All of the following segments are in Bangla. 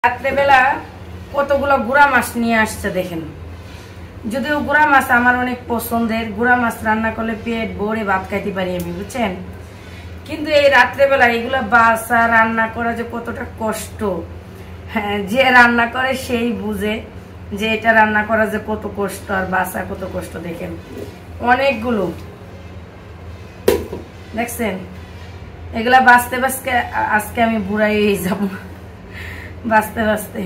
রাত্রেবেলা কতগুলো গুড়া মাছ নিয়ে আসছে দেখেন। যদিও গুড়া মাছ আমার অনেক পছন্দের, গুড়া মাছ রান্না করলে পেট ভরে ভাত খাইতে পারি আমি, বুঝছেন। কিন্তু এই রাত্রেবেলা এগুলা বাসা রান্না করা যে কতটা কষ্ট, হ্যাঁ, যে রান্না করে সেই বুঝে যে এটা রান্না করা যে কত কষ্ট আর বাসা কত কষ্ট। দেখেন অনেকগুলো, দেখছেন, এগুলা বাঁচতে বাঁচতে আজকে আমি বুড়াই হয়ে যাবো, বাঁচতে বাঁচতে।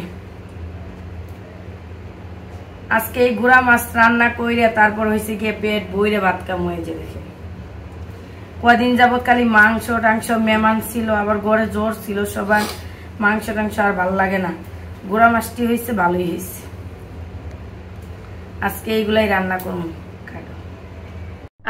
আজকে এই গুড়া মাছ রান্না কইরে তারপর হয়েছে গিয়ে পেট বইরে ভাত কাম হয়েছে। দেখে কদিন যাবত খালি মাংস টাংস মেহমান ছিল, আবার ঘরে জ্বর ছিল সবার, মাংস টাংস আর ভালো লাগে না। গুড়া মাছটি হয়েছে, ভালোই হয়েছে। আজকে এইগুলাই রান্না করুন।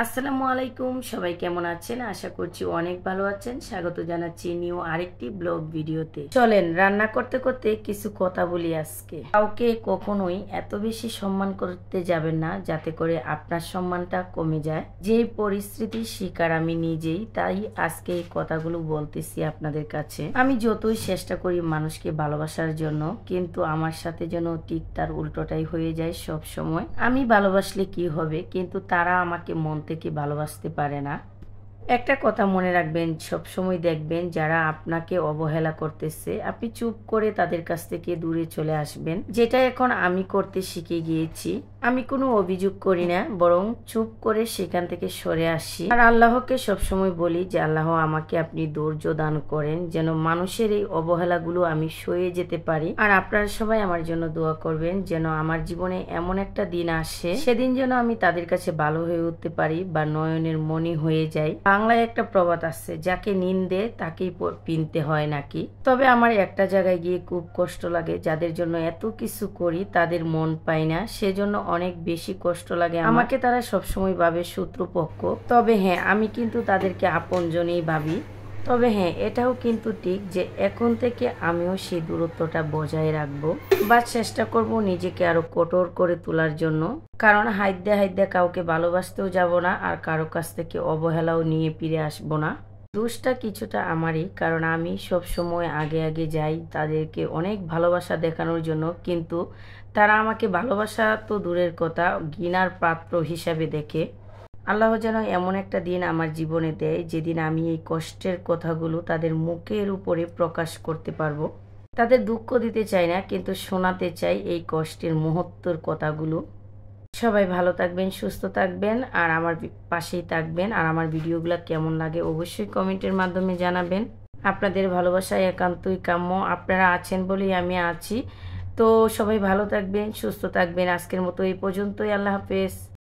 আসসালামু আলাইকুম, সবাই কেমন আছেন? আশা করছি অনেক ভালো আছেন। স্বাগত জানাচ্ছি নিউ আরেকটি ব্লগ ভিডিওতে। চলেন রান্না করতে করতে কিছু কথা বলি। আজকে কাউকে কখনোই এত বেশি সম্মান করতে যাবেন না যাতে করে আপনার সম্মানটা কমে যায়। যে পরিস্থিতির শিকার আমি নিজেই, তাই আজকে এই কথাগুলো বলতেছি আপনাদের কাছে। আমি যতই চেষ্টা করি মানুষকে ভালোবাসার জন্য, কিন্তু আমার সাথে যেন ঠিক তার উল্টোটাই হয়ে যায় সব সময়। আমি ভালোবাসলে কি হবে, কিন্তু তারা আমাকে মন থেকে ভালোবাসতে পারে না। একটা কথা মনে রাখবেন, সবসময় দেখবেন যারা আপনাকে অবহেলা করতেছে, আপনি চুপ করে তাদের কাছ থেকে দূরে চলে আসবেন। যেটা এখন আমি করতে শিখে গিয়েছি। আমি কোনো অভিযোগ করি না, বরং চুপ করে সেখান থেকে সরে আসি। আর আল্লাহকে সবসময় বলি যে আল্লাহ আমাকে আপনি ধৈর্য দান করেন, যেন মানুষের এই অবহেলাগুলো আমি সয়ে যেতে পারি। আর আপনারা সবাই আমার জন্য দোয়া করবেন, যেন আমার জীবনে এমন একটা দিন আসে, সেদিন যেন আমি তাদের কাছে ভালো হয়ে উঠতে পারি বা নয়নের মনি হয়ে যাই। বাংলায় একটা প্রবাদ আছে, যাকে নিন্দে তাকেই পিনতে হয় নাকি। তবে আমার একটা জায়গায় গিয়ে খুব কষ্ট লাগে, যাদের জন্য এত কিছু করি তাদের মন পাই না, সেজন্য অনেক বেশি কষ্ট লাগে। আমাকে তারা সবসময় ভাবে শত্রুপক্ষ। তবে হ্যাঁ, আমি কিন্তু তাদেরকে আপনজনই ভাবি। তবে হ্যাঁ, এটাও কিন্তু ঠিক যে এখন থেকে আমিও সেই দূরত্বটা বজায় রাখবো বা চেষ্টা করব নিজেকে আরো কঠোর করে তোলার জন্য। কারণ হাইদ্যা হাইদ্যা কাউকে ভালোবাসতেও যাব না, আর কারো কাছ থেকে অবহেলাও নিয়ে ফিরে আসবো না। দোষটা কিছুটা আমারই, কারণ আমি সব সময় আগে আগে যাই তাদেরকে অনেক ভালোবাসা দেখানোর জন্য, কিন্তু তারা আমাকে ভালোবাসা তো দূরের কথা, ঘৃণার পাত্র হিসাবে দেখে। আল্লাহ যেন এমন একটা দিন আমার জীবনে দেয়, যেদিন আমি এই কষ্টের কথাগুলো তাদের মুখের উপরে প্রকাশ করতে পারবো। তাদের দুঃখ দিতে চাই না, কিন্তু শোনাতে চাই এই কষ্টের মুহূর্তের কথাগুলো। সবাই ভালো থাকবেন, সুস্থ থাকবেন, আর আমার পাশেই থাকবেন। আর আমার ভিডিওগুলো কেমন লাগে অবশ্যই কমেন্টের মাধ্যমে জানাবেন। আপনাদের ভালোবাসা একান্তই কাম্য, আপনারা আছেন বলেই আমি আছি। তো সবাই ভালো থাকবেন, সুস্থ থাকবেন। আজকের মতো এই পর্যন্তই। আল্লাহ হাফেজ।